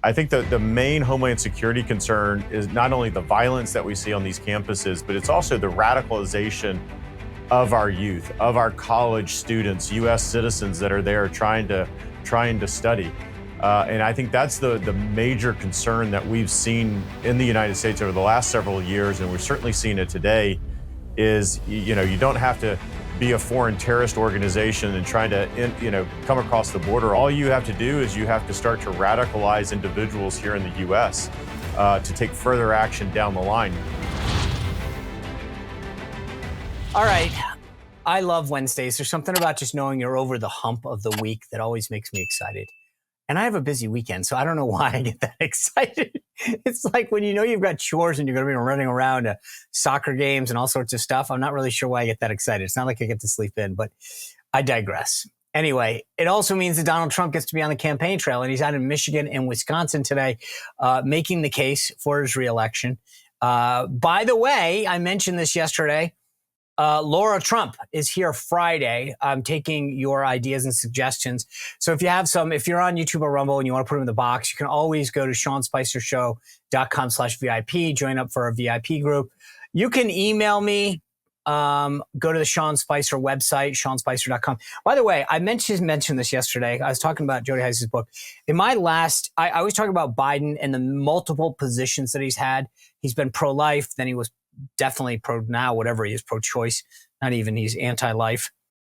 I think the main Homeland Security concern is not only the violence that we see on these campuses, but it's also the radicalization of our youth, of our college students, U.S. citizens that are there trying to study. And I think that's the major concern that we've seen in the United States over the last several years, and we're certainly seeing it today, is, you don't have to be a foreign terrorist organization and trying to, come across the border. All you have to do is you have to start to radicalize individuals here in the U.S. To take further action down the line. All right. I love Wednesdays. There's something about just knowing you're over the hump of the week that always makes me excited. And I have a busy weekend, so I don't know why I get that excited. It's like when you've got chores and you're going to be running around to soccer games and all sorts of stuff. I'm not really sure why I get that excited. It's not like I get to sleep in, but I digress. Anyway, it also means that Donald Trump gets to be on the campaign trail, and he's out in Michigan and Wisconsin today, making the case for his reelection. By the way, I mentioned this yesterday. Laura Trump is here Friday. I'm taking your ideas and suggestions. So if you have some, if you're on YouTube or Rumble and you want to put them in the box, you can always go to SeanSpicerShow.com/VIP, join up for a VIP group. You can email me, go to the Sean Spicer website, SeanSpicer.com. By the way, I mentioned this yesterday. I was talking about Jody Heise's book. In my last, I was talking about Biden and the multiple positions that he's had. He's been pro-life, then he was definitely pro now, whatever he is, pro-choice, not even, he's anti-life.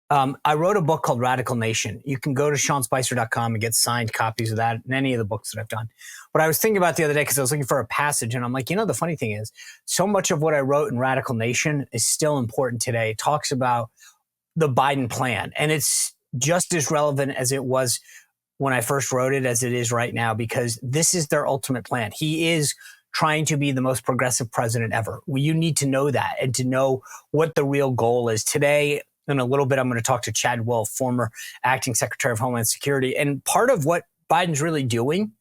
I wrote a book called Radical Nation. You can go to SeanSpicer.com and get signed copies of that and any of the books that I've done. But I was thinking about the other day because I was looking for a passage, and I'm like, the funny thing is, so much of what I wrote in Radical Nation is still important today. It talks about the Biden plan, and it's just as relevant as it was when I first wrote it as it is right now, because this is their ultimate plan. He is trying to be the most progressive president ever. You need to know that and to know what the real goal is. Today, in a little bit, I'm going to talk to Chad Wolf, former acting Secretary of Homeland Security. And part of what Biden's really doing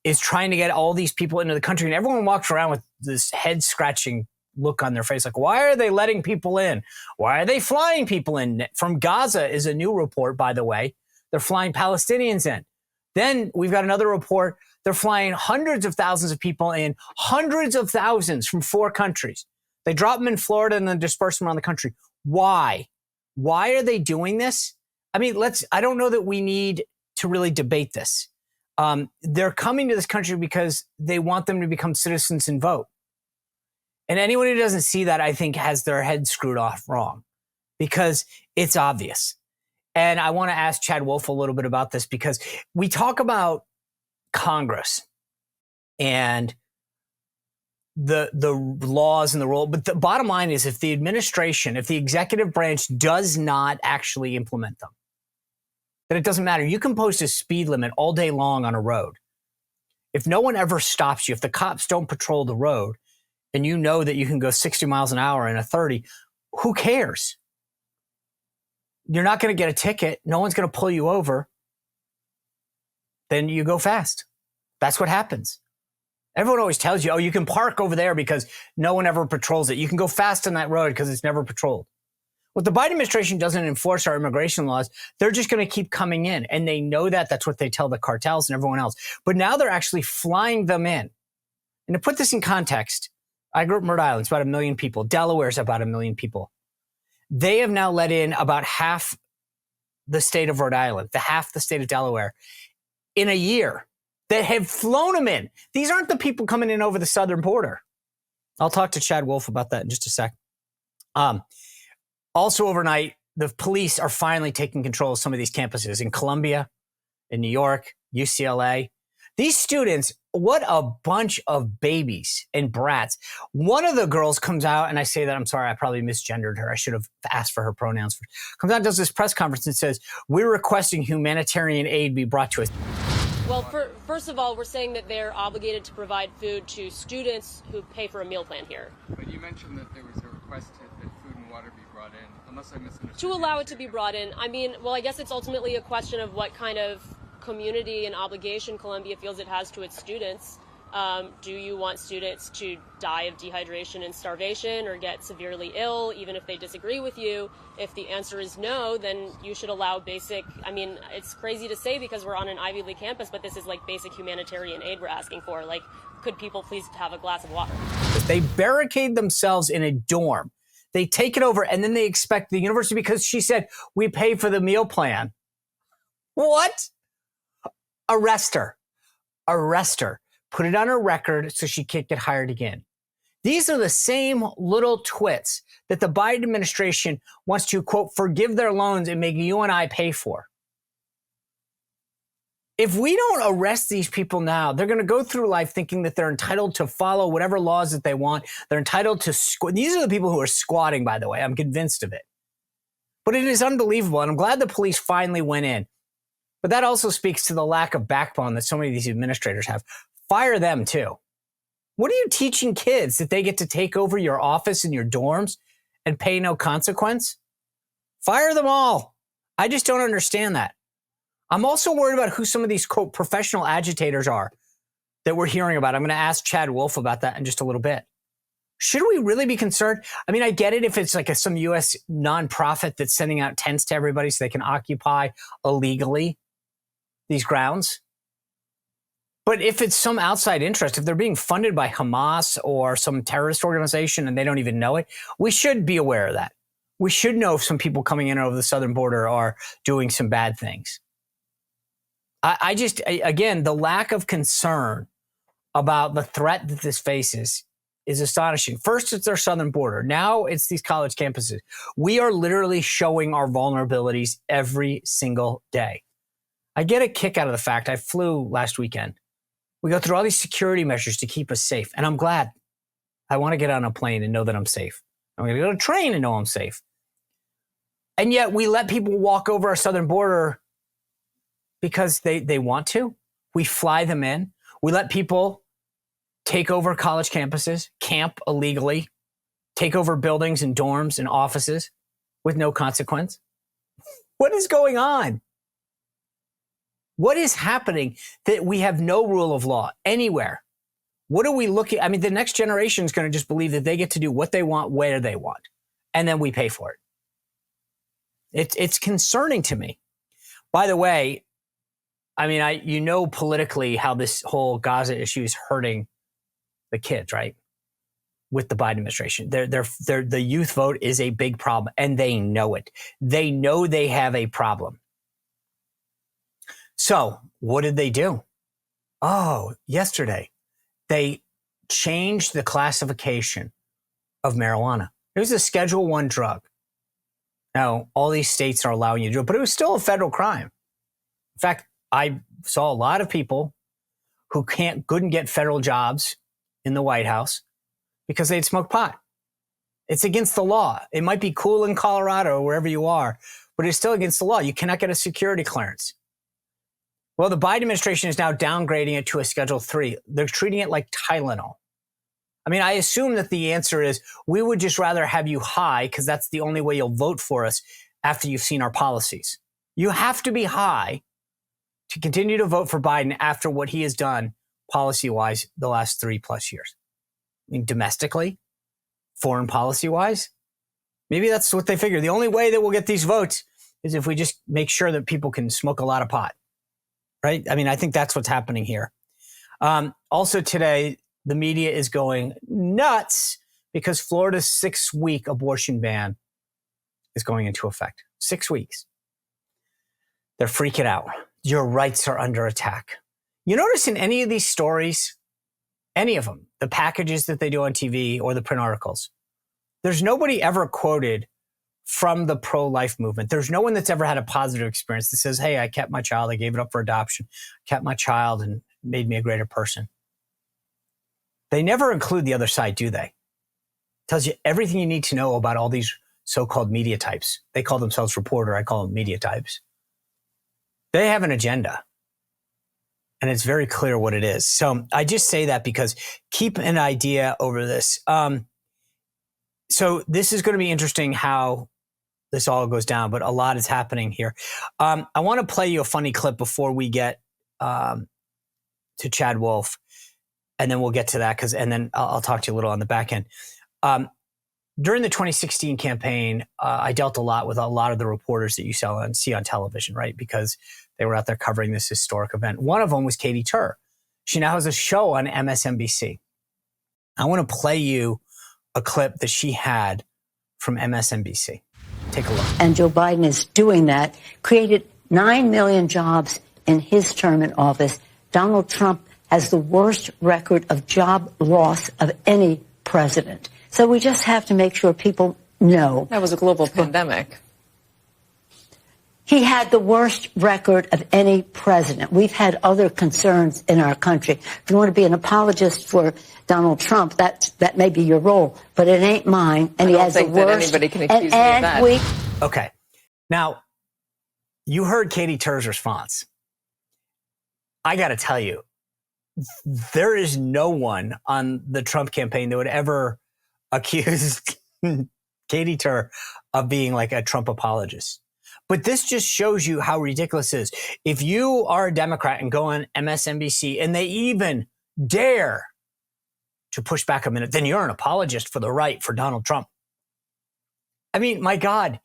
is trying to get all these people into the country. And everyone walks around with this head-scratching look on their face, like, why are they letting people in? Why are they flying people in? From Gaza is a new report, by the way. They're flying Palestinians in. Then we've got another report. They're flying hundreds of thousands of people in, hundreds of thousands from 4 countries. They drop them in Florida and then disperse them around the country. Why? Why are they doing this? I mean, I don't know that we need to really debate this. They're coming to this country because they want them to become citizens and vote. And anyone who doesn't see that, I think, has their head screwed off wrong, because it's obvious. And I want to ask Chad Wolf a little bit about this, because we talk about Congress and the laws and the role. But the bottom line is, if the administration, if the executive branch does not actually implement them, then it doesn't matter. You can post a speed limit all day long on a road. If no one ever stops you, if the cops don't patrol the road and you know that you can go 60 miles an hour in a 30, who cares? You're not going to get a ticket. No one's going to pull you over. Then you go fast. That's what happens. Everyone always tells you, oh, you can park over there because no one ever patrols it. You can go fast on that road because it's never patrolled. What the Biden administration doesn't enforce our immigration laws, they're just going to keep coming in. And they know that. That's what they tell the cartels and everyone else. But now they're actually flying them in. And to put this in context, I grew up in Rhode Island. It's about 1 million people. Delaware's about 1 million people. They have now let in about half the state of Rhode Island, half the state of Delaware, in a year, that have flown them in. These aren't the people coming in over the southern border. I'll talk to Chad Wolf about that in just a sec. Also overnight, the police are finally taking control of some of these campuses in Columbia, in New York, UCLA. These students, what a bunch of babies and brats. One of the girls comes out, and I say that, I'm sorry, I probably misgendered her. I should have asked for her pronouns. Comes out and does this press conference and says, we're requesting humanitarian aid be brought to us. Well, first of all, we're saying that they're obligated to provide food to students who pay for a meal plan here. But you mentioned that there was a request that food and water be brought in, unless I misunderstood. To allow it to be brought in. I mean, well, I guess it's ultimately a question of what kind of community and obligation Columbia feels it has to its students. Do you want students to die of dehydration and starvation or get severely ill, even if they disagree with you? If the answer is no, then you should allow basic, I mean, it's crazy to say because we're on an Ivy League campus, but this is like basic humanitarian aid we're asking for. Like, could people please have a glass of water? They barricade themselves in a dorm. They take it over, and then they expect the university, because she said, we pay for the meal plan. What? Arrest her. Arrest her. Put it on her record so she can't get hired again. These are the same little twits that the Biden administration wants to, quote, forgive their loans and make you and I pay for. If we don't arrest these people now, they're going to go through life thinking that they're entitled to follow whatever laws that they want. They're entitled to these are the people who are squatting, by the way. I'm convinced of it. But it is unbelievable, and I'm glad the police finally went in. But that also speaks to the lack of backbone that so many of these administrators have. Fire them, too. What are you teaching kids, that they get to take over your office and your dorms and pay no consequence? Fire them all. I just don't understand that. I'm also worried about who some of these, quote, professional agitators are that we're hearing about. I'm going to ask Chad Wolf about that in just a little bit. Should we really be concerned? I mean, I get it if it's like some U.S. nonprofit that's sending out tents to everybody so they can occupy illegally these grounds. But if it's some outside interest, if they're being funded by Hamas or some terrorist organization and they don't even know it, we should be aware of that. We should know if some people coming in over the southern border are doing some bad things. Again, the lack of concern about the threat that this faces is astonishing. First, it's our southern border. Now it's these college campuses. We are literally showing our vulnerabilities every single day. I get a kick out of the fact I flew last weekend. We go through all these security measures to keep us safe. And I'm glad. I want to get on a plane and know that I'm safe. I'm going to go to a train and know I'm safe. And yet we let people walk over our southern border because they want to. We fly them in. We let people take over college campuses, camp illegally, take over buildings and dorms and offices with no consequence. What is going on? What is happening that we have no rule of law anywhere? What are we looking? I mean, the next generation is going to just believe that they get to do what they want, where they want, and then we pay for it. It's concerning to me. By the way, I mean, politically how this whole Gaza issue is hurting the kids, right? With the Biden administration, the youth vote is a big problem, and they know it. They know they have a problem. So what did they do? Oh, yesterday, they changed the classification of marijuana. It was a Schedule I drug. Now, all these states are allowing you to do it, but it was still a federal crime. In fact, I saw a lot of people who couldn't get federal jobs in the White House because they'd smoked pot. It's against the law. It might be cool in Colorado or wherever you are, but it's still against the law. You cannot get a security clearance. Well, the Biden administration is now downgrading it to a Schedule III. They're treating it like Tylenol. I mean, I assume that the answer is we would just rather have you high because that's the only way you'll vote for us after you've seen our policies. You have to be high to continue to vote for Biden after what he has done policy-wise the last 3+ years. I mean, domestically, foreign policy-wise, maybe that's what they figure. The only way that we'll get these votes is if we just make sure that people can smoke a lot of pot. Right? I mean, I think that's what's happening here. Also today, the media is going nuts because Florida's 6-week abortion ban is going into effect. 6 weeks. They're freaking out. Your rights are under attack. You notice in any of these stories, any of them, the packages that they do on TV or the print articles, there's nobody ever quoted from the pro-life movement. There's no one that's ever had a positive experience that says, hey, I kept my child, I gave it up for adoption, kept my child and made me a greater person. They never include the other side, do they? Tells you everything you need to know about all these so-called media types. They call themselves reporter, I call them media types. They have an agenda. And it's very clear what it is. So I just say that because keep an idea over this. So this is going to be interesting how this all goes down, but a lot is happening here. I want to play you a funny clip before we get to Chad Wolf. and then we'll get to that and then I'll talk to you a little on the back end. During the 2016 campaign, I dealt a lot with a lot of the reporters that you see on television, right? Because they were out there covering this historic event. One of them was Katie Tur. She now has a show on MSNBC. I want to play you a clip that she had from MSNBC. Take a look. And Joe Biden is doing that, created 9 million jobs in his term in office. Donald Trump has the worst record of job loss of any president. So we just have to make sure people know. That was a global pandemic. He had the worst record of any president. We've had other concerns in our country. If you want to be an apologist for Donald Trump, that may be your role, but it ain't mine. And he has the worst. I don't think that anybody can accuse me of that. Okay. Now, you heard Katie Tur's response. I got to tell you, there is no one on the Trump campaign that would ever accuse Katie Tur of being like a Trump apologist. But this just shows you how ridiculous it is. If you are a Democrat and go on MSNBC and they even dare to push back a minute, then you're an apologist for the right, for Donald Trump. I mean, my God,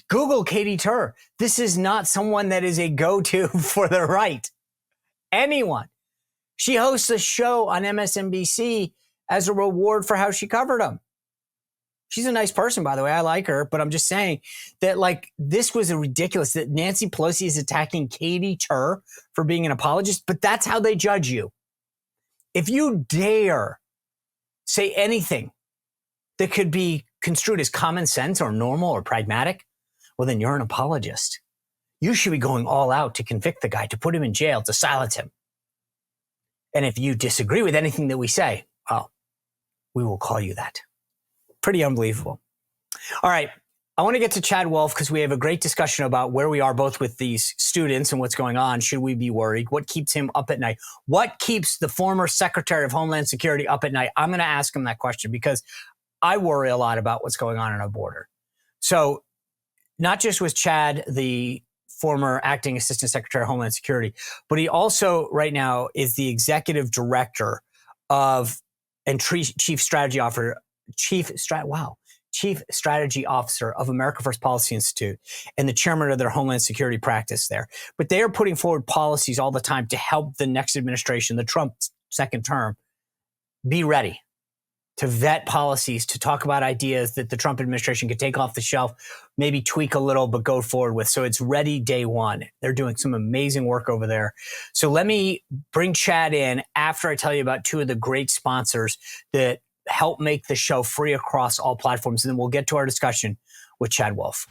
Google Katie Tur. This is not someone that is a go-to for the right. Anyone. She hosts a show on MSNBC as a reward for how she covered him. She's a nice person, by the way. I like her, but I'm just saying that, like, this was a ridiculous that Nancy Pelosi is attacking Katie Tur for being an apologist, but that's how they judge you. If you dare say anything that could be construed as common sense or normal or pragmatic, well, then you're an apologist. You should be going all out to convict the guy, to put him in jail, to silence him. And if you disagree with anything that we say, well, we will call you that. Pretty unbelievable. All right. I want to get to Chad Wolf because we have a great discussion about where we are both with these students and what's going on. Should we be worried? What keeps him up at night? What keeps the former Secretary of Homeland Security up at night? I'm going to ask him that question because I worry a lot about what's going on our border. So not just was Chad the former acting Assistant Secretary of Homeland Security, but he also right now is the executive director of and chief strategy officer of America First Policy Institute and the chairman of their Homeland Security practice there. But they are putting forward policies all the time to help the next administration, the Trump second term, be ready to vet policies, to talk about ideas that the Trump administration could take off the shelf, maybe tweak a little, but go forward with. So it's ready day one. They're doing some amazing work over there. So let me bring Chad in after I tell you about two of the great sponsors that help make the show free across all platforms. And then we'll get to our discussion with Chad Wolf.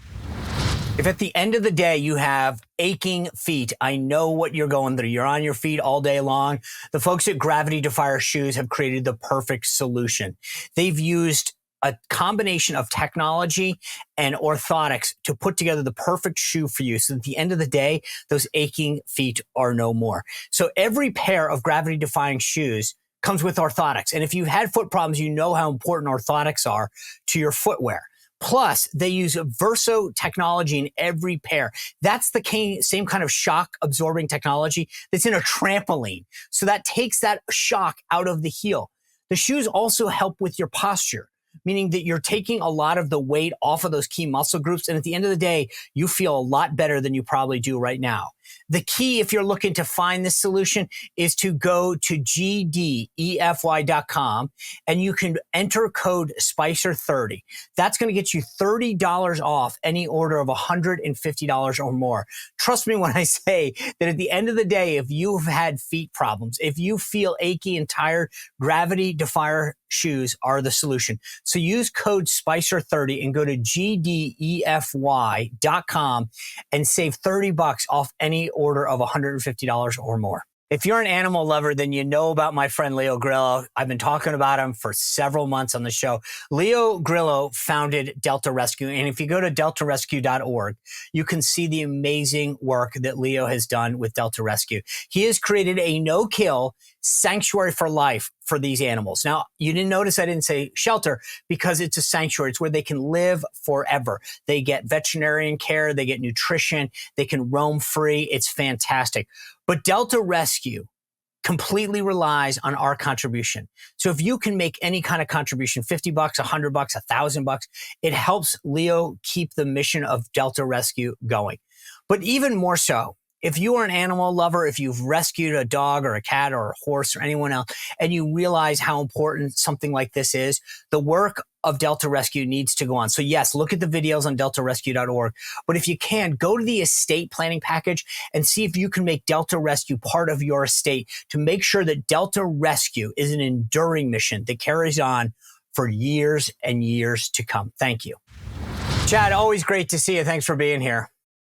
If at the end of the day you have aching feet, I know what you're going through. You're on your feet all day long. The folks at Gravity Defier Shoes have created the perfect solution. They've used a combination of technology and orthotics to put together the perfect shoe for you. So at the end of the day, those aching feet are no more. So every pair of gravity defying shoes comes with orthotics. And if you've had foot problems, you know how important orthotics are to your footwear. Plus, they use Verso technology in every pair. That's the same kind of shock absorbing technology that's in a trampoline. So that takes that shock out of the heel. The shoes also help with your posture, meaning that you're taking a lot of the weight off of those key muscle groups. And at the end of the day, you feel a lot better than you probably do right now. The key, if you're looking to find this solution, is to go to gdefy.com and you can enter code SPICER30. That's going to get you $30 off any order of $150 or more. Trust me when I say that at the end of the day, if you've had feet problems, if you feel achy and tired, Gravity Defier shoes are the solution. So use code SPICER30 and go to gdefy.com and save $30 off any order of $150 or more. If you're an animal lover, then you know about my friend Leo Grillo. I've been talking about him for several months on the show. Leo Grillo founded Delta Rescue. And if you go to deltarescue.org, you can see the amazing work that Leo has done with Delta Rescue. He has created a no-kill sanctuary for life for these animals. Now, you didn't notice I didn't say shelter because it's a sanctuary. It's where they can live forever. They get veterinarian care. They get nutrition. They can roam free. It's fantastic. But Delta Rescue completely relies on our contribution. So if you can make any kind of contribution, $50, $100, $1,000, it helps Leo keep the mission of Delta Rescue going. But even more so, if you are an animal lover, if you've rescued a dog or a cat or a horse or anyone else, and you realize how important something like this is, the work of Delta Rescue needs to go on. So yes, look at the videos on deltarescue.org. But if you can, go to the estate planning package and see if you can make Delta Rescue part of your estate to make sure that Delta Rescue is an enduring mission that carries on for years and years to come. Thank you. Chad, always great to see you. Thanks for being here.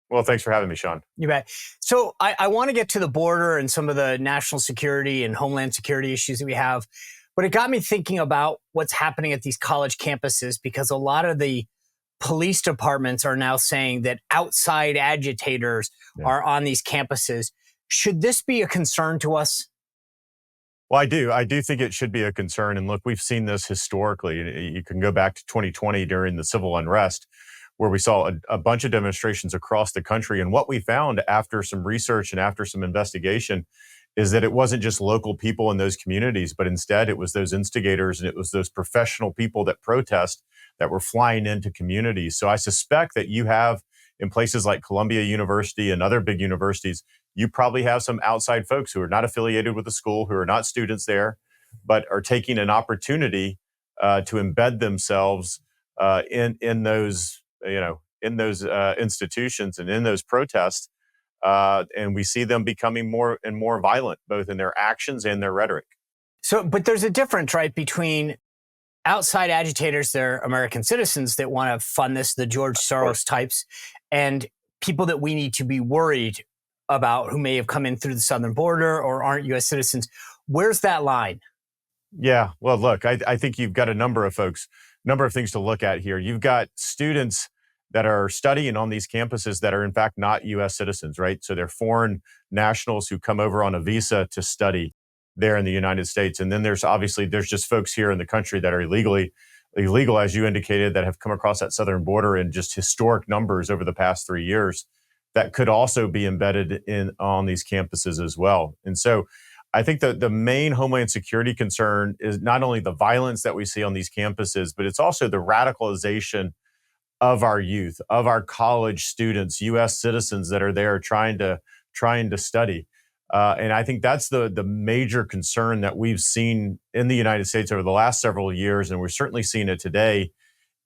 Well, thanks for having me, Sean. You bet. So I want to get to the border and some of the national security and homeland security issues that we have. But it got me thinking about what's happening at these college campuses, because a lot of the police departments are now saying that outside agitators are on these campuses. Should this be a concern to us? Well, I do think it should be a concern. And look, we've seen this historically. You can go back to 2020 during the civil unrest, where we saw a bunch of demonstrations across the country. And what we found after some research and after some investigation is that it wasn't just local people in those communities, but instead it was those instigators and it was those professional people that protest that were flying into communities. So I suspect that you have, in places like Columbia University and other big universities, you probably have some outside folks who are not affiliated with the school, who are not students there, but are taking an opportunity to embed themselves in those institutions and in those protests. And we see them becoming more and more violent, both in their actions and their rhetoric. So, but there's a difference, right, between outside agitators, they're American citizens that want to fund this, the George Soros types, and people that we need to be worried about who may have come in through the southern border or aren't U.S. citizens. Where's that line? Yeah, well, look, I think you've got a number of things to look at here. You've got students that are studying on these campuses that are in fact not U.S. citizens, right? So they're foreign nationals who come over on a visa to study there in the United States. And then there's just folks here in the country that are illegal, as you indicated, that have come across that southern border in just historic numbers over the past 3 years that could also be embedded on these campuses as well. And so I think the main Homeland Security concern is not only the violence that we see on these campuses, but it's also the radicalization of our youth, of our college students, U.S. citizens that are there trying to study. And I think that's the major concern that we've seen in the United States over the last several years, and we're certainly seeing it today,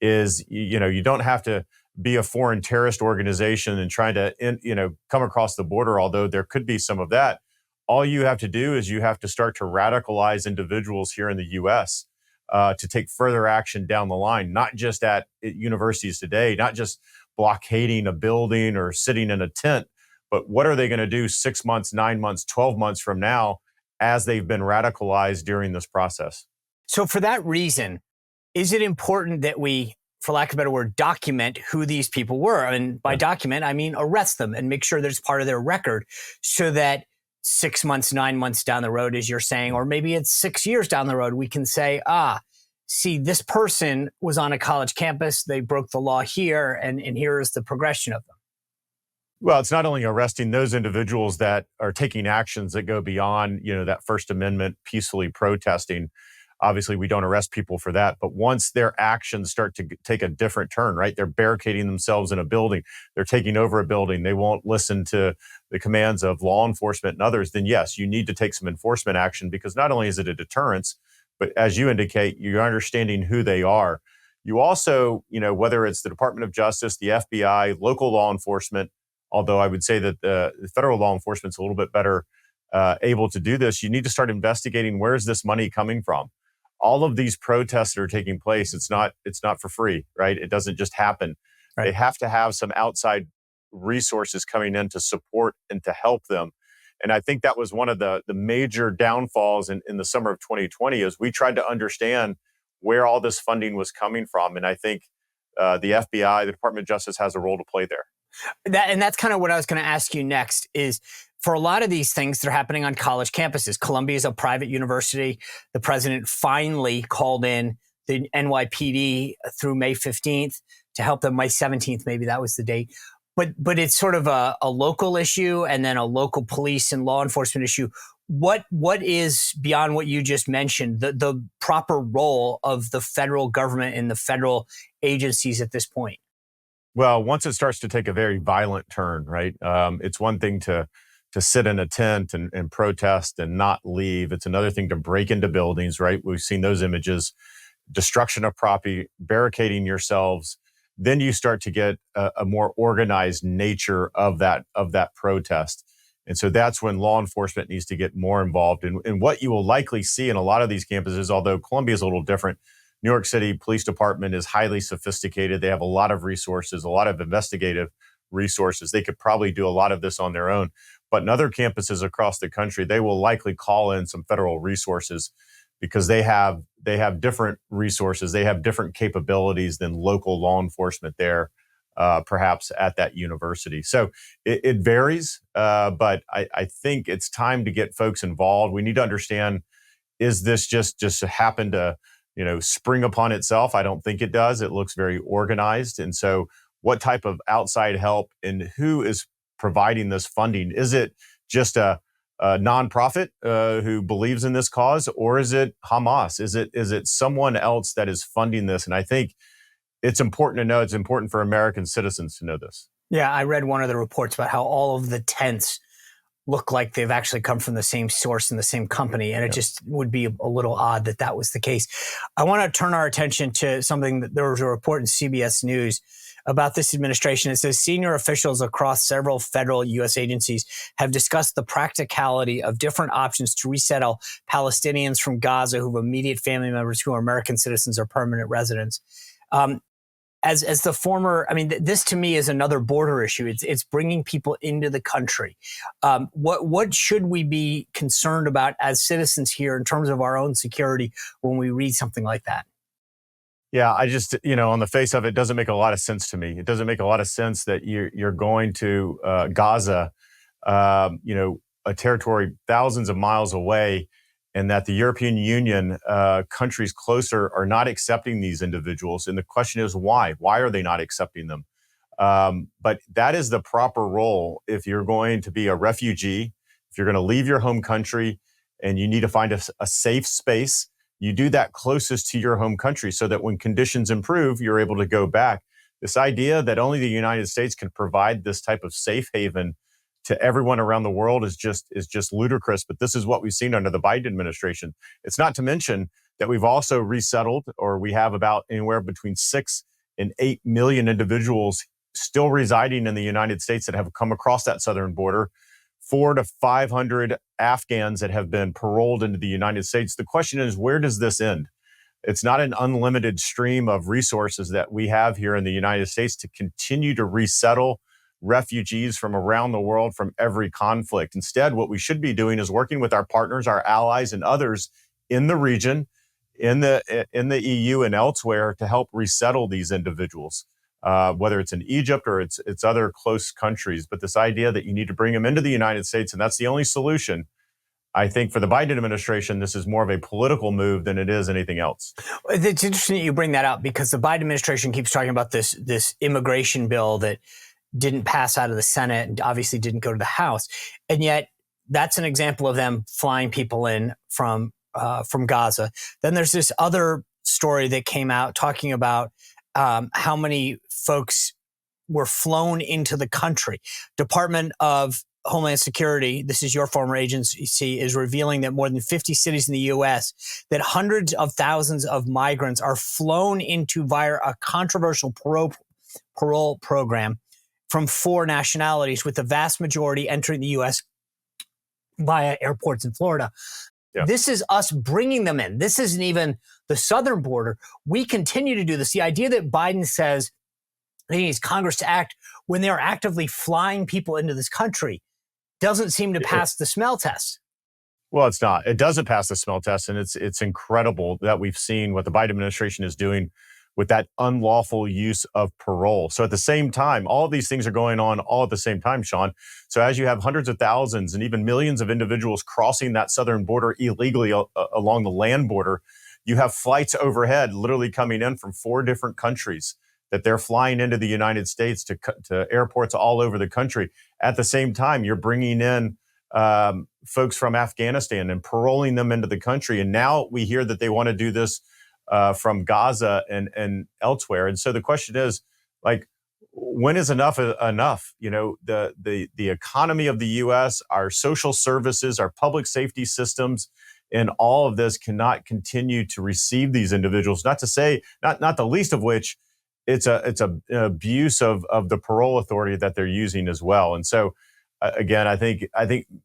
is, you don't have to be a foreign terrorist organization and trying to, come across the border, although there could be some of that. All you have to do is you have to start to radicalize individuals here in the U.S. To take further action down the line, not just at universities today, not just blockading a building or sitting in a tent, but what are they going to do 6 months, 9 months, 12 months from now as they've been radicalized during this process? So for that reason, is it important that we, for lack of a better word, document who these people were? And by document, I mean arrest them and make sure that it's part of their record, so that 6 months, 9 months down the road, as you're saying, or maybe it's 6 years down the road, we can say, see, this person was on a college campus, they broke the law here, and here is the progression of them. Well, it's not only arresting those individuals that are taking actions that go beyond, that First Amendment peacefully protesting. Obviously, we don't arrest people for that. But once their actions start to take a different turn, right? They're barricading themselves in a building. They're taking over a building. They won't listen to the commands of law enforcement and others. Then yes, you need to take some enforcement action, because not only is it a deterrence, but as you indicate, you're understanding who they are. You also, whether it's the Department of Justice, the FBI, local law enforcement, although I would say that the federal law enforcement's a little bit better able to do this, you need to start investigating, where is this money coming from? All of these protests that are taking place, it's not for free, right? It doesn't just happen. Right. They have to have some outside resources coming in to support and to help them. And I think that was one of the major downfalls in the summer of 2020, is we tried to understand where all this funding was coming from. And I think the FBI, the Department of Justice, has a role to play there. That's kind of what I was going to ask you next, is for a lot of these things, they're happening on college campuses. Columbia is a private university. The president finally called in the NYPD through May 15th to help them. May 17th, maybe that was the date. But it's sort of a local issue and then a local police and law enforcement issue. what is, beyond what you just mentioned, the proper role of the federal government and the federal agencies at this point? Well, once it starts to take a very violent turn, right? It's one thing to sit in a tent and protest and not leave. It's another thing to break into buildings, right? We've seen those images, destruction of property, barricading yourselves. Then you start to get a more organized nature of that protest. And so that's when law enforcement needs to get more involved. And what you will likely see in a lot of these campuses, although Columbia is a little different, New York City Police Department is highly sophisticated. They have a lot of resources, a lot of investigative resources. They could probably do a lot of this on their own. But in other campuses across the country, they will likely call in some federal resources because they have different resources. They have different capabilities than local law enforcement there, perhaps at that university. So it varies, but I think it's time to get folks involved. We need to understand, is this just happen to spring upon itself? I don't think it does. It looks very organized. And so what type of outside help and who is providing this funding? Is it just a nonprofit who believes in this cause, or is it Hamas? Is it someone else that is funding this? And I think it's important to know. It's important for American citizens to know this. Yeah, I read one of the reports about how all of the tents look like they've actually come from the same source and the same company. And it just would be a little odd that was the case. I want to turn our attention to something that there was a report in CBS News about this administration. It says senior officials across several federal U.S. agencies have discussed the practicality of different options to resettle Palestinians from Gaza who have immediate family members who are American citizens or permanent residents. As the former, this to me is another border issue. It's bringing people into the country. What should we be concerned about as citizens here in terms of our own security when we read something like that? Yeah, I just, on the face of it, doesn't make a lot of sense to me. It doesn't make a lot of sense that you're going to Gaza, a territory thousands of miles away, and that the European Union countries closer are not accepting these individuals. And the question is, why? Why are they not accepting them? But that is the proper role if you're going to be a refugee, if you're going to leave your home country and you need to find a safe space. You do that closest to your home country so that when conditions improve, you're able to go back. This idea that only the United States can provide this type of safe haven to everyone around the world is just ludicrous. But this is what we've seen under the Biden administration. It's not to mention that we've also resettled, or we have about anywhere between 6 and 8 million individuals still residing in the United States that have come across that southern border. 400 to 500 Afghans that have been paroled into the United States. The question is, where does this end? It's not an unlimited stream of resources that we have here in the United States to continue to resettle refugees from around the world from every conflict. Instead, what we should be doing is working with our partners, our allies, and others in the region, in the EU and elsewhere to help resettle these individuals. Whether it's in Egypt or it's other close countries. But this idea that you need to bring them into the United States and that's the only solution, I think for the Biden administration, this is more of a political move than it is anything else. It's interesting that you bring that up because the Biden administration keeps talking about this immigration bill that didn't pass out of the Senate and obviously didn't go to the House. And yet that's an example of them flying people in from Gaza. Then there's this other story that came out talking about how many folks were flown into the country. Department of Homeland Security, this is your former agency, is revealing that more than 50 cities in the U.S., that hundreds of thousands of migrants are flown into via a controversial parole program from 4 nationalities, with the vast majority entering the U.S. via airports in Florida. Yeah. This is us bringing them in. This isn't even the southern border. We continue to do this. The idea that Biden says he needs Congress to act when they are actively flying people into this country doesn't seem to pass the smell test. Well, it's not. It doesn't pass the smell test. And it's incredible that we've seen what the Biden administration is doing with that unlawful use of parole. So at the same time, all of these things are going on all at the same time, Sean. So as you have hundreds of thousands and even millions of individuals crossing that southern border illegally along the land border, you have flights overhead literally coming in from 4 different countries that they're flying into the United States to airports all over the country. At the same time, you're bringing in folks from Afghanistan and paroling them into the country. And now we hear that they want to do this from Gaza and elsewhere. And so the question is, like, when is enough enough? You know, the economy of the U.S., our social services, our public safety systems, and all of this cannot continue to receive these individuals. Not to say, not the least of which, it's an abuse of the parole authority that they're using as well. And so, again, I think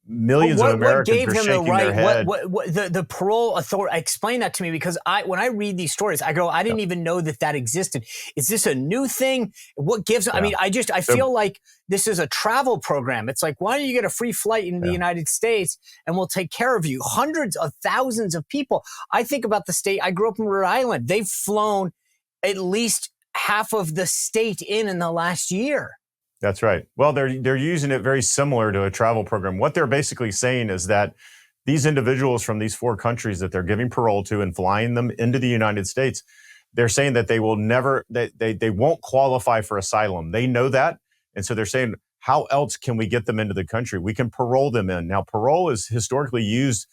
millions of Americans are shaking their head. What the parole authority? Explain that to me, because when I read these stories, I go, I didn't even know that existed. Is this a new thing? What gives? Yeah. I mean, I feel like this is a travel program. It's like, why don't you get a free flight in the United States and we'll take care of you? Hundreds of thousands of people. I think about the state. I grew up in Rhode Island. They've flown at least half of the state in the last year. That's right. Well, they're using it very similar to a travel program. What they're basically saying is that these individuals from these 4 countries that they're giving parole to and flying them into the United States, they're saying that they will never, they won't qualify for asylum. They know that. And so they're saying, how else can we get them into the country? We can parole them in. Now, parole is historically used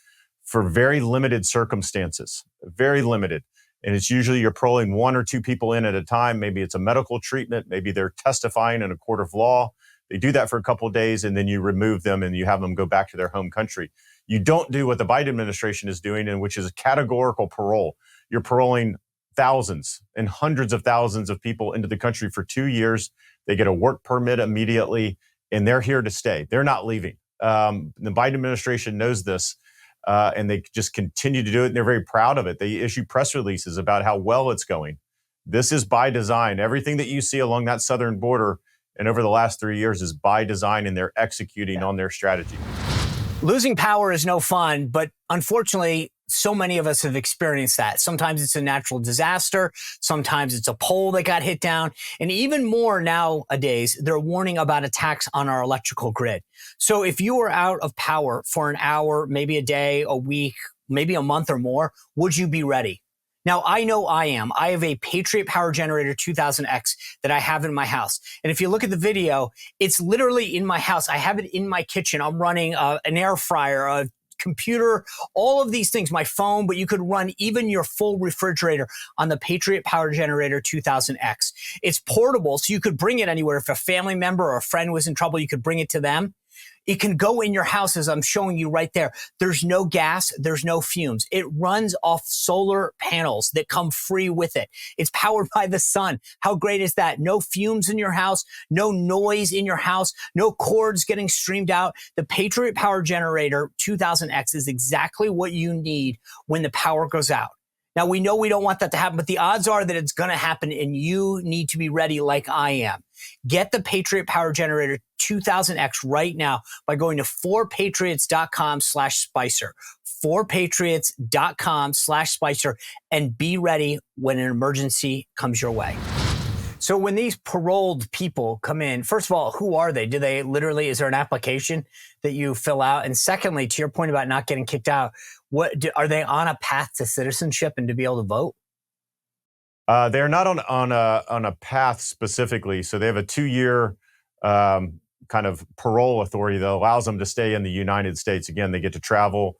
for very limited circumstances, very limited. And it's usually you're paroling 1 or 2 people in at a time. Maybe it's a medical treatment. Maybe they're testifying in a court of law. They do that for a couple of days, and then you remove them and you have them go back to their home country. You don't do what the Biden administration is doing, and which is a categorical parole. You're paroling thousands and hundreds of thousands of people into the country for 2 years. They get a work permit immediately, and they're here to stay. They're not leaving. The Biden administration knows this. And they just continue to do it, and they're very proud of it. They issue press releases about how well it's going. This is by design. Everything that you see along that southern border and over the last 3 years is by design, and they're executing on their strategy. Losing power is no fun, but unfortunately, so many of us have experienced that. Sometimes it's a natural disaster. Sometimes it's a pole that got hit down. And even more nowadays, they're warning about attacks on our electrical grid. So if you are out of power for an hour, maybe a day, a week, maybe a month or more, would you be ready? Now, I know I am. I have a Patriot Power Generator 2000X that I have in my house. And if you look at the video, it's literally in my house. I have it in my kitchen. I'm running an air fryer, a computer, all of these things, my phone, but you could run even your full refrigerator on the Patriot Power Generator 2000X. It's portable, so you could bring it anywhere. If a family member or a friend was in trouble, you could bring it to them. It can go in your house, as I'm showing you right there. There's no gas. There's no fumes. It runs off solar panels that come free with it. It's powered by the sun. How great is that? No fumes in your house, no noise in your house, no cords getting streamed out. The Patriot Power Generator 2000X is exactly what you need when the power goes out. Now, we know we don't want that to happen, but the odds are that it's going to happen, and you need to be ready like I am. Get the Patriot Power Generator 2000X right now by going to 4patriots.com/Spicer, 4patriots.com/Spicer, and be ready when an emergency comes your way. So when these paroled people come in, first of all, who are they? Do they literally, is there an application that you fill out? And secondly, to your point about not getting kicked out, are they on a path to citizenship and to be able to vote? They're not on a path specifically. So they have a 2-year kind of parole authority that allows them to stay in the United States. Again, they get to travel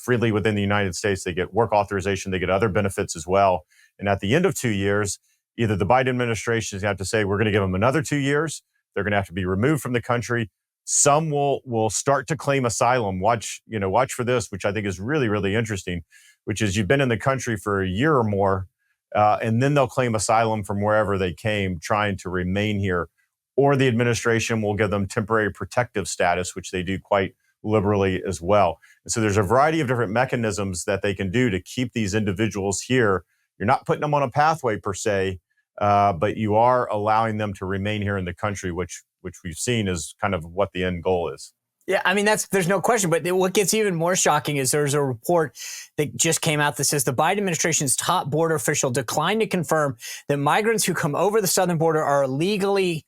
freely within the United States. They get work authorization. They get other benefits as well. And at the end of 2 years, either the Biden administration is going to have to say, we're going to give them another 2 years. They're going to have to be removed from the country. Some will start to claim asylum. Watch for this, which I think is really, really interesting, which is you've been in the country for a year or more, and then they'll claim asylum from wherever they came, trying to remain here. Or the administration will give them temporary protective status, which they do quite liberally as well. And so there's a variety of different mechanisms that they can do to keep these individuals here. You're not putting them on a pathway per se, but you are allowing them to remain here in the country, which we've seen is kind of what the end goal is. Yeah, I mean, there's no question. But what gets even more shocking is there's a report that just came out that says the Biden administration's top border official declined to confirm that migrants who come over the southern border illegally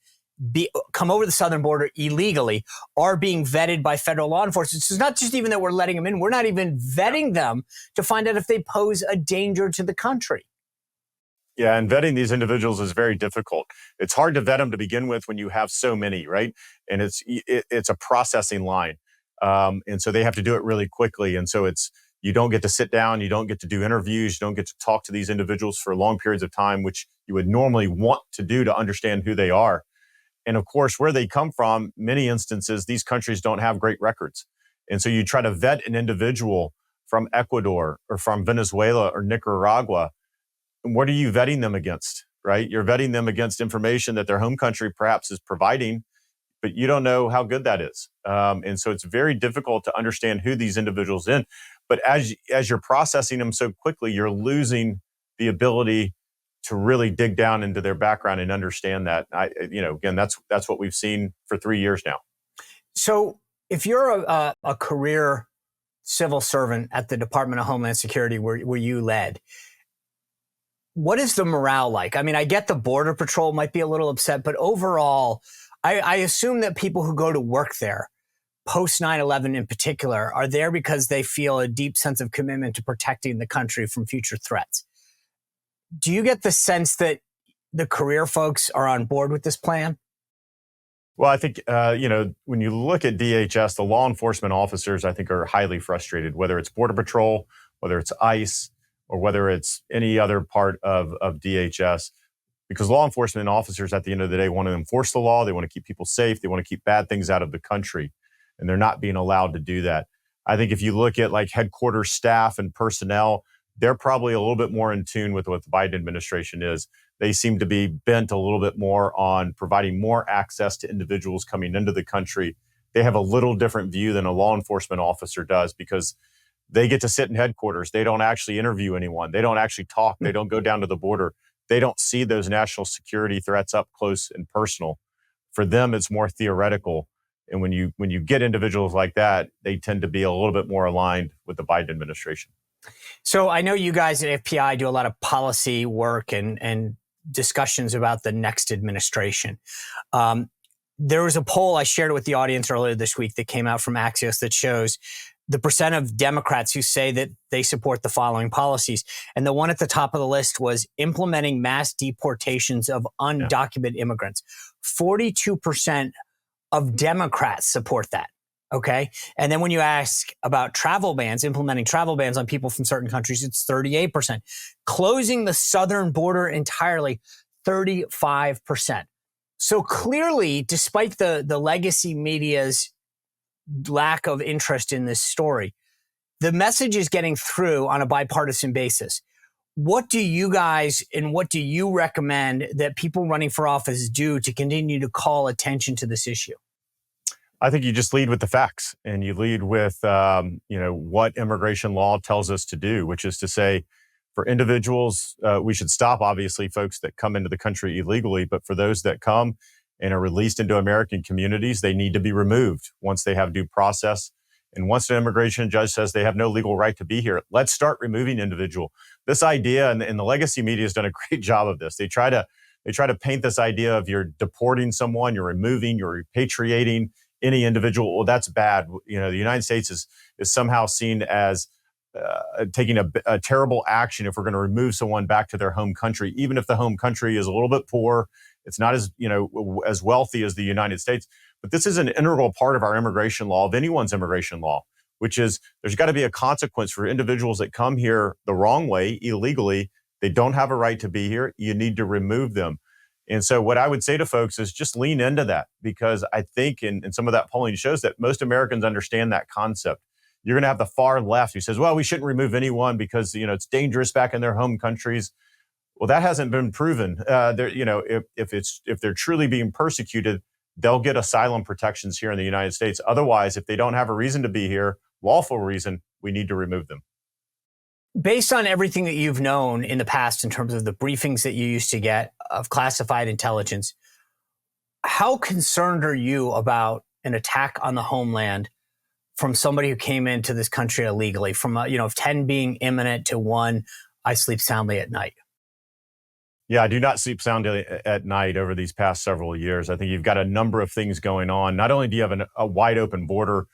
are being vetted by federal law enforcement. So it's not just even that we're letting them in. We're not even vetting them to find out if they pose a danger to the country. Yeah, and vetting these individuals is very difficult. It's hard to vet them to begin with when you have so many, right? And it's a processing line. And so they have to do it really quickly. And so you don't get to sit down, you don't get to do interviews, you don't get to talk to these individuals for long periods of time, which you would normally want to do to understand who they are. And of course, where they come from, many instances, these countries don't have great records. And so you try to vet an individual from Ecuador or from Venezuela or Nicaragua. What are you vetting them against, right? You're vetting them against information that their home country perhaps is providing, but you don't know how good that is. And so it's very difficult to understand who these individuals in. But as you're processing them so quickly, you're losing the ability to really dig down into their background and understand that. Again, that's what we've seen for 3 years now. So if you're a career civil servant at the Department of Homeland Security where you led, what is the morale like? I mean, I get the Border Patrol might be a little upset, but overall, I assume that people who go to work there, post 9/11 in particular, are there because they feel a deep sense of commitment to protecting the country from future threats. Do you get the sense that the career folks are on board with this plan? Well, I think, when you look at DHS, the law enforcement officers, I think, are highly frustrated, whether it's Border Patrol, whether it's ICE, or whether it's any other part of DHS, because law enforcement officers at the end of the day want to enforce the law. They want to keep people safe. They want to keep bad things out of the country, and they're not being allowed to do that. I think if you look at like headquarters staff and personnel, they're probably a little bit more in tune with what the Biden administration is. They seem to be bent a little bit more on providing more access to individuals coming into the country. They have a little different view than a law enforcement officer does because they get to sit in headquarters. They don't actually interview anyone. They don't actually talk. They don't go down to the border. They don't see those national security threats up close and personal. For them, it's more theoretical. And when you get individuals like that, they tend to be a little bit more aligned with the Biden administration. So I know you guys at FPI do a lot of policy work and discussions about the next administration. There was a poll, I shared it with the audience earlier this week, that came out from Axios that shows the percent of Democrats who say that they support the following policies. And the one at the top of the list was implementing mass deportations of undocumented immigrants. 42% of Democrats support that. Okay. And then when you ask about travel bans, implementing travel bans on people from certain countries, it's 38%. Closing the southern border entirely, 35%. So clearly, despite the legacy media's lack of interest in this story, the message is getting through on a bipartisan basis. What do you guys and what do you recommend that people running for office do to continue to call attention to this issue? I think you just lead with the facts, and you lead with, what immigration law tells us to do, which is to say, for individuals, we should stop, obviously, folks that come into the country illegally. But for those that come and are released into American communities, they need to be removed once they have due process. And once an immigration judge says they have no legal right to be here, let's start removing individual. This idea, and the legacy media has done a great job of this. They try to paint this idea of you're deporting someone, you're removing, you're repatriating any individual. Well, that's bad. The United States is somehow seen as taking a terrible action if we're going to remove someone back to their home country, even if the home country is a little bit poor. It's not as wealthy as the United States. But this is an integral part of our immigration law, of anyone's immigration law, which is there's got to be a consequence for individuals that come here the wrong way, illegally. They don't have a right to be here. You need to remove them. And so what I would say to folks is just lean into that, because I think and some of that polling shows that most Americans understand that concept. You're going to have the far left who says, well, we shouldn't remove anyone because, it's dangerous back in their home countries. Well, that hasn't been proven. If they're truly being persecuted, they'll get asylum protections here in the United States. Otherwise, if they don't have a reason to be here, lawful reason, we need to remove them. Based on everything that you've known in the past in terms of the briefings that you used to get of classified intelligence, how concerned are you about an attack on the homeland from somebody who came into this country illegally, from 10 being imminent to 1, I sleep soundly at night? Yeah, I do not sleep soundly at night over these past several years. I think you've got a number of things going on. Not only do you have a wide open border,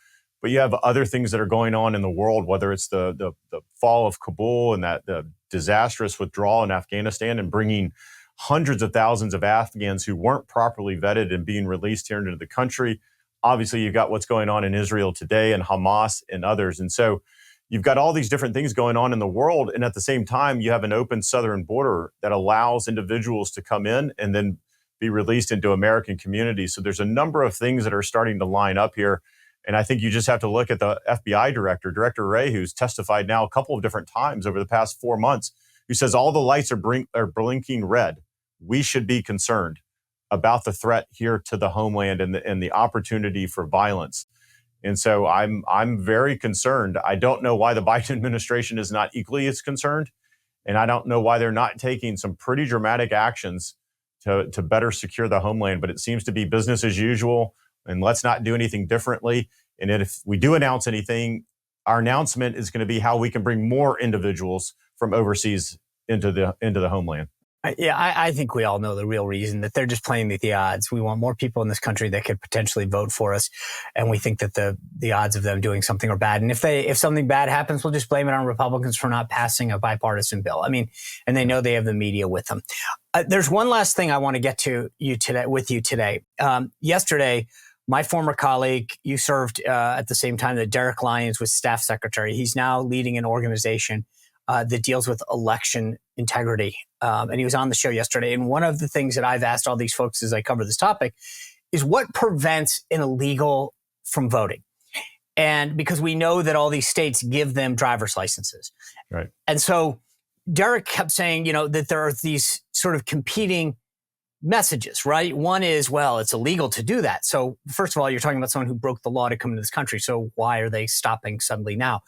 but you have other things that are going on in the world, whether it's the fall of Kabul and the disastrous withdrawal in Afghanistan and bringing hundreds of thousands of Afghans who weren't properly vetted and being released here into the country. obviously, you've got what's going on in Israel today and Hamas and others. And so you've got all these different things going on in the world. And at the same time, you have an open southern border that allows individuals to come in and then be released into American communities. So there's a number of things that are starting to line up here. And I think you just have to look at the FBI Director Wray, who's testified now a couple of different times over the past 4 months, who says all the lights are blinking red. We should be concerned about the threat here to the homeland and the opportunity for violence. And so I'm very concerned. I don't know why the Biden administration is not equally as concerned. And I don't know why they're not taking some pretty dramatic actions to better secure the homeland. But it seems to be business as usual, and let's not do anything differently. And if we do announce anything, our announcement is going to be how we can bring more individuals from overseas into the homeland. Yeah, I think we all know the real reason, that they're just playing with the odds. We want more people in this country that could potentially vote for us, and we think that the odds of them doing something are bad. And if something bad happens, we'll just blame it on Republicans for not passing a bipartisan bill. I mean, and they know they have the media with them. There's one last thing I want to get to you today. Yesterday, my former colleague, you served at the same time that Derek Lyons was staff secretary. He's now leading an organization that deals with election integrity. And he was on the show yesterday. And one of the things that I've asked all these folks as I cover this topic is what prevents an illegal from voting? And because we know that all these states give them driver's licenses. Right. And so Derek kept saying, that there are these sort of competing messages, right? One is, well, it's illegal to do that. So first of all, you're talking about someone who broke the law to come into this country. So why are they stopping suddenly now?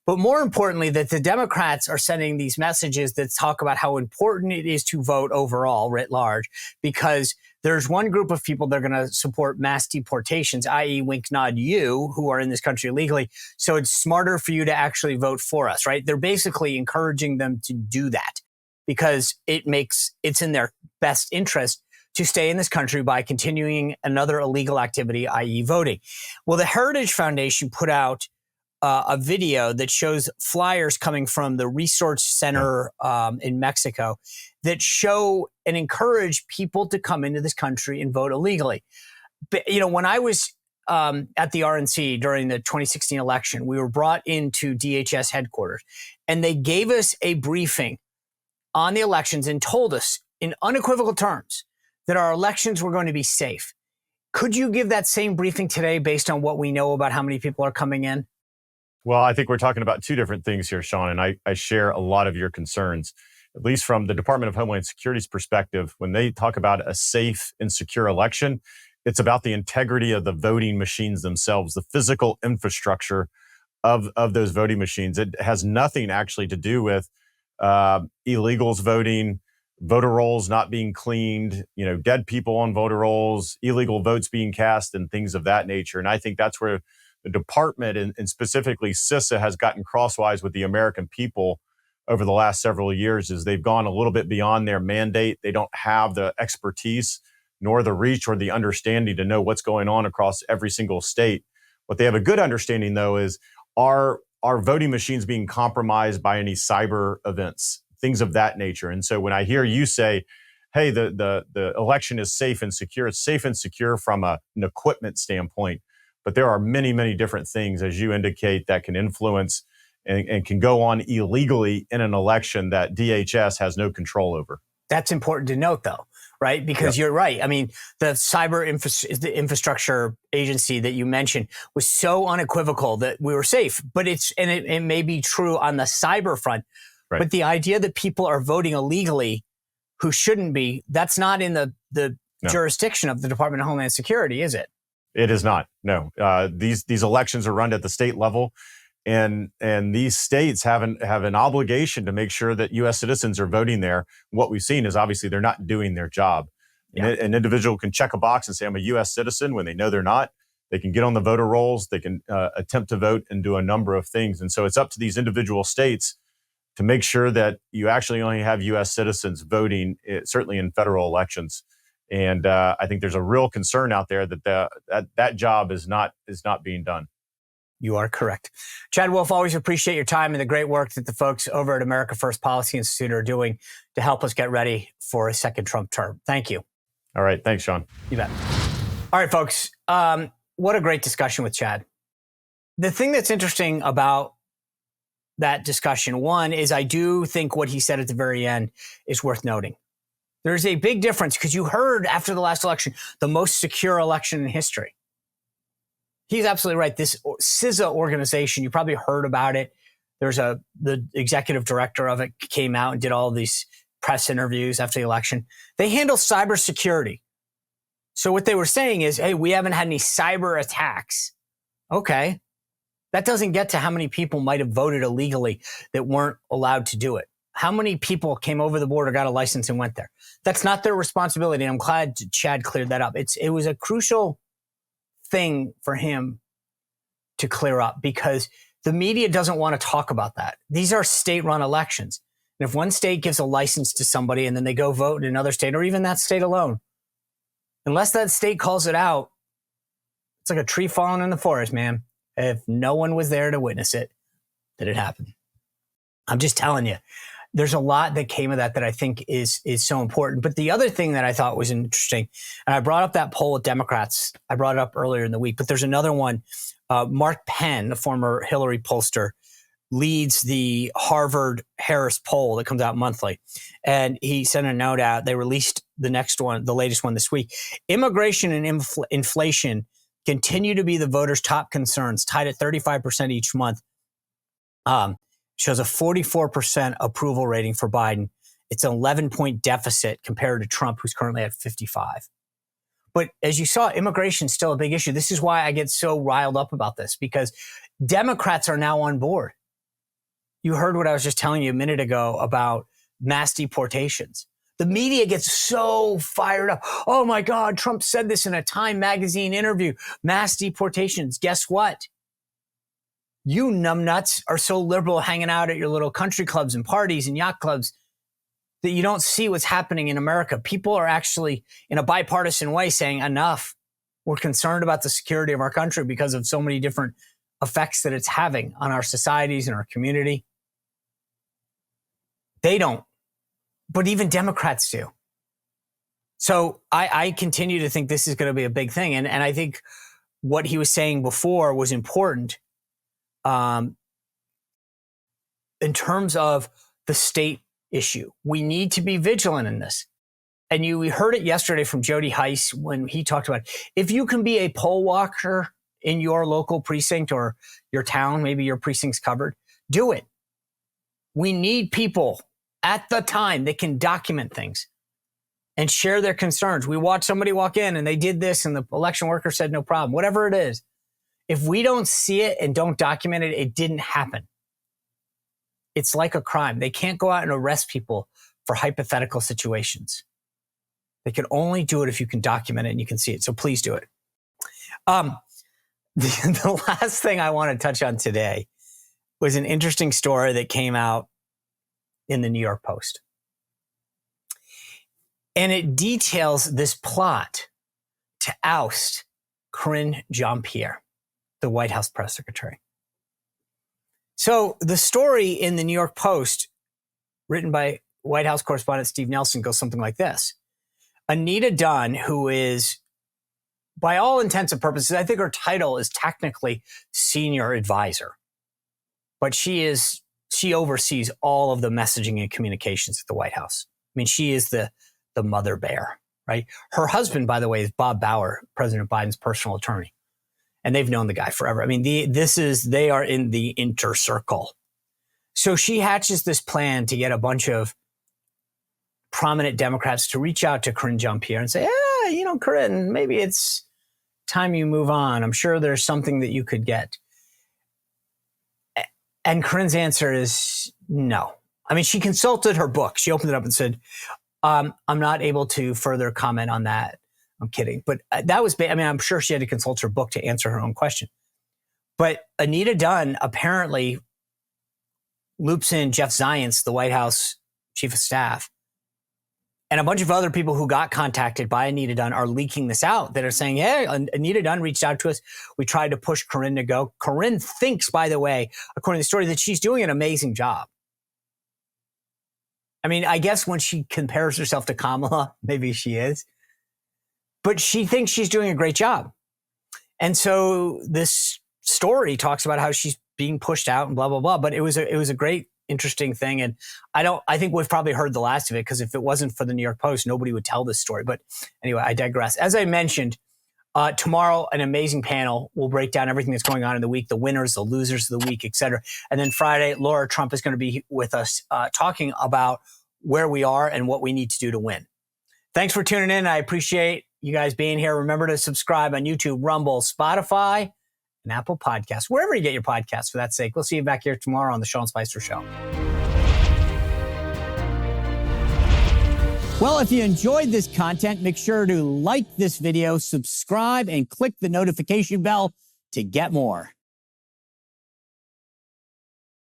But more importantly, that the Democrats are sending these messages that talk about how important it is to vote overall, writ large, because there's one group of people that are going to support mass deportations, i.e. wink, nod you, who are in this country illegally. So it's smarter for you to actually vote for us, right? They're basically encouraging them to do that because it's in their best interest to stay in this country by continuing another illegal activity, i.e. voting. Well, the Heritage Foundation put out a video that shows flyers coming from the Research Center in Mexico that show and encourage people to come into this country and vote illegally. But, when I was at the RNC during the 2016 election, we were brought into DHS headquarters, and they gave us a briefing on the elections and told us in unequivocal terms that our elections were going to be safe. Could you give that same briefing today based on what we know about how many people are coming in? Well, I think we're talking about two different things here, Sean, and I share a lot of your concerns, at least from the Department of Homeland Security's perspective. When they talk about a safe and secure election, it's about the integrity of the voting machines themselves, the physical infrastructure of those voting machines. It has nothing actually to do with illegals voting, voter rolls not being cleaned, dead people on voter rolls, illegal votes being cast, and things of that nature. And I think that's where the department and specifically CISA has gotten crosswise with the American people over the last several years, is they've gone a little bit beyond their mandate. They don't have the expertise, nor the reach or the understanding to know what's going on across every single state. What they have a good understanding, though, is are voting machines being compromised by any cyber events, things of that nature. And so when I hear you say, hey, the election is safe and secure, it's safe and secure from an equipment standpoint. But there are many, many different things, as you indicate, that can influence and can go on illegally in an election that DHS has no control over. That's important to note, though, right? Because You're right. I mean, the cyber infrastructure agency that you mentioned was so unequivocal that we were safe. But it may be true on the cyber front. Right. But the idea that people are voting illegally who shouldn't be, that's not in the jurisdiction of the Department of Homeland Security, is it? It is not. No. These elections are run at the state level, and these states have an obligation to make sure that U.S. citizens are voting there. What we've seen is obviously they're not doing their job. Yeah. An individual can check a box and say, I'm a U.S. citizen, when they know they're not. They can get on the voter rolls. They can attempt to vote and do a number of things. And so it's up to these individual states to make sure that you actually only have U.S. citizens voting, certainly in federal elections. And I think there's a real concern out there that job is not being done. You are correct. Chad Wolf, always appreciate your time and the great work that the folks over at America First Policy Institute are doing to help us get ready for a second Trump term. Thank you. All right. Thanks, Sean. You bet. All right, folks. what a great discussion with Chad. The thing that's interesting about that discussion, one, is I do think what he said at the very end is worth noting. There's a big difference because you heard after the last election, the most secure election in history. He's absolutely right. This CISA organization, you probably heard about it. The executive director of it came out and did all these press interviews after the election. They handle cybersecurity. So what they were saying is, hey, we haven't had any cyber attacks. Okay. That doesn't get to how many people might have voted illegally that weren't allowed to do it. How many people came over the border, got a license, and went there? That's not their responsibility. And I'm glad Chad cleared that up. It was a crucial thing for him to clear up because the media doesn't want to talk about that. These are state-run elections. And if one state gives a license to somebody and then they go vote in another state, or even that state alone, unless that state calls it out, it's like a tree falling in the forest, man. If no one was there to witness it, did it happen? I'm just telling you, there's a lot that came of that I think is so important. But the other thing that I thought was interesting, and I brought up that poll with Democrats. I brought it up earlier in the week, but there's another one. Mark Penn, the former Hillary pollster, leads the Harvard-Harris poll that comes out monthly. And he sent a note out. They released the latest one this week. Immigration and inflation continue to be the voters' top concerns, tied at 35% each month. Shows a 44% approval rating for Biden. It's an 11-point deficit compared to Trump, who's currently at 55. But as you saw, immigration is still a big issue. This is why I get so riled up about this, because Democrats are now on board. You heard what I was just telling you a minute ago about mass deportations. The media gets so fired up. Oh my God, Trump said this in a Time magazine interview. Mass deportations. Guess what? You numbnuts are so liberal hanging out at your little country clubs and parties and yacht clubs that you don't see what's happening in America. People are actually, in a bipartisan way, saying enough. We're concerned about the security of our country because of so many different effects that it's having on our societies and our community. They don't. But even Democrats do. So I continue to think this is going to be a big thing. And I think what he was saying before was important in terms of the state issue. We need to be vigilant in this. And we heard it yesterday from Jody Heiss when he talked about, if you can be a poll watcher in your local precinct or your town, maybe your precinct's covered, do it. We need people at the time that can document things and share their concerns. We watched somebody walk in and they did this and the election worker said no problem, whatever it is. If we don't see it and don't document it, it didn't happen. It's like a crime. They can't go out and arrest people for hypothetical situations. They can only do it if you can document it and you can see it. So please do it. The last thing I want to touch on today was an interesting story that came out in the New York Post. And it details this plot to oust Karine Jean-Pierre, the White House press secretary. So the story in the New York Post, written by White House correspondent Steve Nelson, goes something like this. Anita Dunn, who is, by all intents and purposes, I think her title is technically senior advisor, but she oversees all of the messaging and communications at the White House. I mean, she is the mother bear, right? Her husband, by the way, is Bob Bauer, President Biden's personal attorney. And they've known the guy forever. I mean, they are in the inner circle. So she hatches this plan to get a bunch of prominent Democrats to reach out to Karine Jean-Pierre and say, Karine, maybe it's time you move on. I'm sure there's something that you could get. And Karine's answer is no. I mean, she consulted her book. She opened it up and said, I'm not able to further comment on that. I'm kidding. But that was, I'm sure she had to consult her book to answer her own question. But Anita Dunn apparently loops in Jeff Zients, the White House chief of staff, and a bunch of other people who got contacted by Anita Dunn are leaking this out that are saying, hey, Anita Dunn reached out to us. We tried to push Karine to go. Karine thinks, by the way, according to the story, that she's doing an amazing job. I mean, I guess when she compares herself to Kamala, maybe she is. But she thinks she's doing a great job. And so this story talks about how she's being pushed out and blah, blah, blah. But it was a great, interesting thing. And I think we've probably heard the last of it, because if it wasn't for the New York Post, nobody would tell this story. But anyway, I digress. As I mentioned, tomorrow, an amazing panel will break down everything that's going on in the week, the winners, the losers of the week, et cetera. And then Friday, Laura Trump is going to be with us talking about where we are and what we need to do to win. Thanks for tuning in. I appreciate you guys being here. Remember to subscribe on YouTube, Rumble, Spotify, and Apple Podcasts, wherever you get your podcasts, for that sake. We'll see you back here tomorrow on The Sean Spicer Show. Well, if you enjoyed this content, make sure to like this video, subscribe, and click the notification bell to get more.